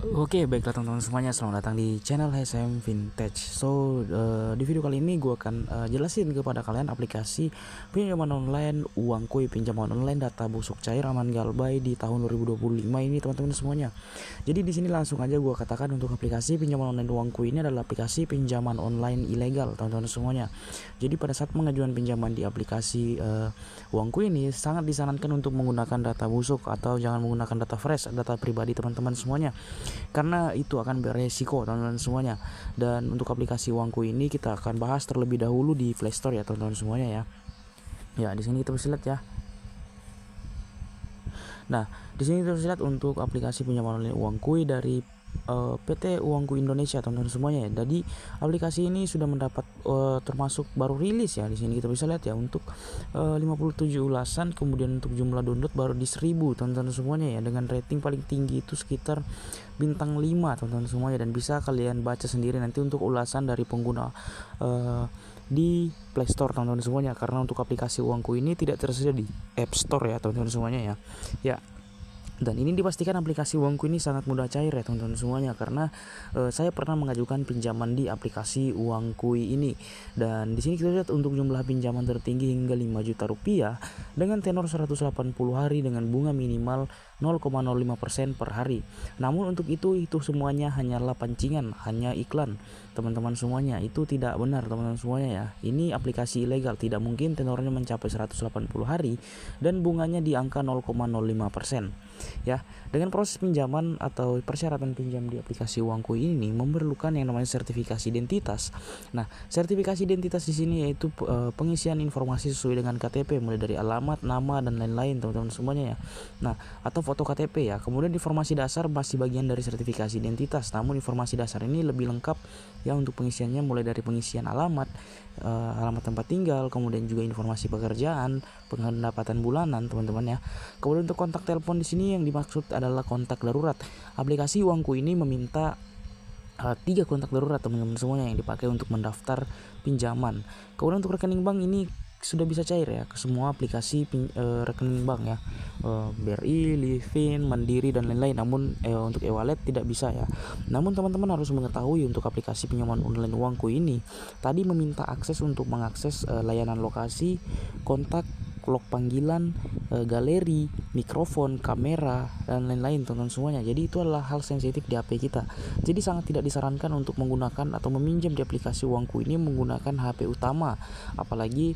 Oke, baiklah teman-teman semuanya, selamat datang di channel HSM Vintage. Di video kali ini gue akan jelasin kepada kalian aplikasi pinjaman online, uang kuy, pinjaman online, data busuk cair, aman galbay di tahun 2025 ini teman-teman semuanya. Jadi di sini langsung aja gue katakan untuk aplikasi pinjaman online uang kuy ini adalah aplikasi pinjaman online ilegal teman-teman semuanya. Jadi pada saat pengajuan pinjaman di aplikasi uang kuy ini sangat disarankan untuk menggunakan data busuk atau jangan menggunakan data fresh, data pribadi teman-teman semuanya, karena itu akan beresiko teman-teman semuanya. Dan untuk aplikasi uangku ini kita akan bahas terlebih dahulu di Play Store ya teman-teman semuanya ya. Ya, di sini kita bisa lihat ya. Nah, di sini kita bisa lihat untuk aplikasi pinjaman online uangku dari PT Uangku Indonesia teman-teman semuanya ya. Jadi aplikasi ini sudah mendapat termasuk baru rilis ya. Di sini kita bisa lihat ya untuk 57 ulasan, kemudian untuk jumlah download baru di 1000 teman-teman semuanya ya, dengan rating paling tinggi itu sekitar bintang 5 teman-teman semuanya, dan bisa kalian baca sendiri nanti untuk ulasan dari pengguna di Play Store teman-teman semuanya, karena untuk aplikasi uangku ini tidak tersedia di App Store ya teman-teman semuanya ya. Ya, dan ini dipastikan aplikasi uangku ini sangat mudah cair ya teman-teman semuanya, karena saya pernah mengajukan pinjaman di aplikasi uangku ini. Dan di sini kita lihat untuk jumlah pinjaman tertinggi hingga 5 juta rupiah dengan tenor 180 hari dengan bunga minimal 0,05% per hari. Namun untuk itu semuanya hanyalah pancingan, hanya iklan teman-teman semuanya. Itu tidak benar teman-teman semuanya ya. Ini aplikasi ilegal, tidak mungkin tenornya mencapai 180 hari dan bunganya di angka 0,05%. Ya, dengan proses pinjaman atau persyaratan pinjam di aplikasi uangku ini memerlukan yang namanya sertifikasi identitas. Nah, sertifikasi identitas di sini yaitu pengisian informasi sesuai dengan KTP, mulai dari alamat, nama dan lain-lain teman-teman semuanya ya. Nah, atau foto KTP ya. Kemudian informasi dasar masih bagian dari sertifikasi identitas. Namun informasi dasar ini lebih lengkap ya untuk pengisiannya, mulai dari pengisian alamat, alamat tempat tinggal, kemudian juga informasi pekerjaan, pendapatan bulanan teman-teman ya. Kemudian untuk kontak telepon di sini yang dimaksud adalah kontak darurat. Aplikasi uangku ini meminta 3 kontak darurat teman-teman semuanya yang dipakai untuk mendaftar pinjaman. Kemudian untuk rekening bank ini sudah bisa cair ya ke semua aplikasi rekening bank ya, BRI, Livin, Mandiri dan lain-lain. Namun untuk e-wallet tidak bisa ya. Namun teman-teman harus mengetahui untuk aplikasi pinjaman online uangku ini tadi meminta akses untuk mengakses layanan lokasi, kontak, log panggilan, galeri, mikrofon, kamera dan lain-lain teman-teman semuanya. Jadi itu adalah hal sensitif di HP kita. Jadi sangat tidak disarankan untuk menggunakan atau meminjam di aplikasi uangku ini menggunakan HP utama. Apalagi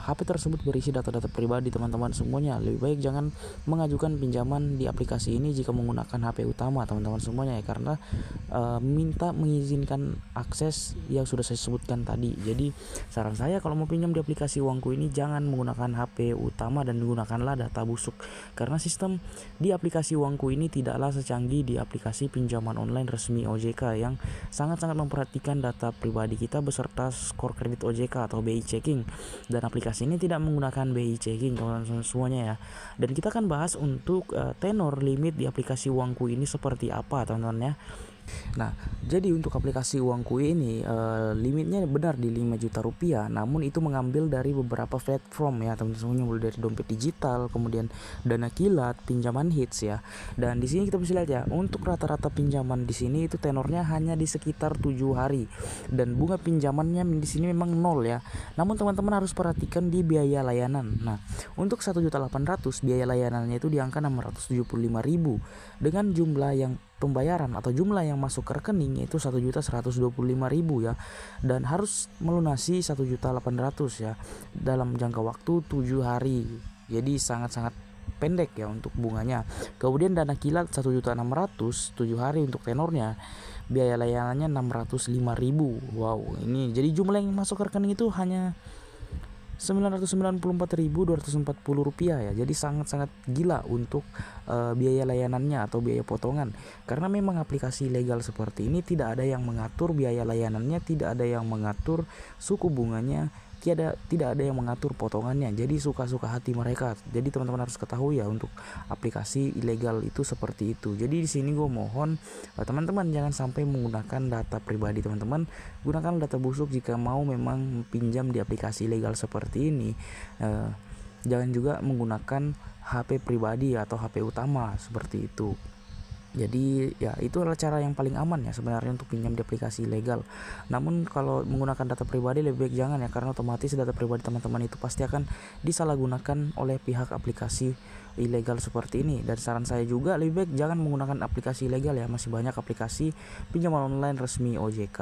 HP tersebut berisi data-data pribadi teman-teman semuanya. Lebih baik jangan mengajukan pinjaman di aplikasi ini jika menggunakan HP utama teman-teman semuanya ya, karena minta mengizinkan akses yang sudah saya sebutkan tadi. Jadi saran saya kalau mau pinjam di aplikasi uangku ini jangan menggunakan HP utama dan gunakanlah data busuk, karena sistem di aplikasi uangku ini tidaklah secanggih di aplikasi pinjaman online resmi OJK yang sangat-sangat memperhatikan data pribadi kita beserta skor kredit OJK atau BI checking. Dan aplikasi ini tidak menggunakan BI checking teman-teman semuanya ya. Dan kita akan bahas untuk tenor limit di aplikasi uangku ini seperti apa teman-teman ya. Nah, jadi untuk aplikasi uangku ini limitnya benar di 5 juta rupiah, namun itu mengambil dari beberapa platform ya teman-teman semuanya, mulai dari dompet digital, kemudian dana kilat, pinjaman hits ya. Dan di sini kita bisa lihat ya, untuk rata-rata pinjaman di sini itu tenornya hanya di sekitar 7 hari dan bunga pinjamannya di sini memang 0 ya. Namun teman-teman harus perhatikan di biaya layanan. Nah, untuk 1.800.000 biaya layanannya itu di angka 675.000 dengan jumlah yang pembayaran atau jumlah yang masuk ke rekening yaitu 1.125.000 ya, dan harus melunasi 1.800.000 ya dalam jangka waktu 7 hari. Jadi sangat-sangat pendek ya untuk bunganya. Kemudian dana kilat 1.600.000 7 hari untuk tenornya. Biaya layanannya 605.000. Wow, ini jadi jumlah yang masuk ke rekening itu hanya 994.240 rupiah ya. Jadi sangat-sangat gila untuk biaya layanannya atau biaya potongan, karena memang aplikasi ilegal seperti ini tidak ada yang mengatur biaya layanannya, tidak ada yang mengatur suku bunganya, tidak ada yang mengatur potongannya. Jadi suka-suka hati mereka. Jadi teman-teman harus ketahui ya untuk aplikasi ilegal itu seperti itu. Jadi di sini gue mohon teman-teman jangan sampai menggunakan data pribadi teman-teman. Gunakan data busuk jika mau memang pinjam di aplikasi ilegal seperti ini. Jangan juga menggunakan HP pribadi atau HP utama seperti itu. Jadi ya itu adalah cara yang paling aman ya sebenarnya untuk pinjam di aplikasi ilegal. Namun kalau menggunakan data pribadi lebih baik jangan ya, karena otomatis data pribadi teman-teman itu pasti akan disalahgunakan oleh pihak aplikasi ilegal seperti ini. Dan saran saya juga lebih baik jangan menggunakan aplikasi ilegal ya, masih banyak aplikasi pinjaman online resmi OJK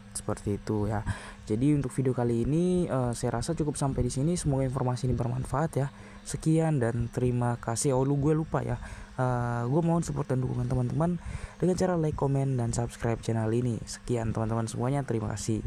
seperti itu ya. Jadi untuk video kali ini saya rasa cukup sampai di sini. Semoga informasi ini bermanfaat ya. Sekian dan terima kasih. Gue lupa ya. Gue mohon support dan dukungan teman-teman dengan cara like, komen, dan subscribe channel ini. Sekian teman-teman semuanya, terima kasih.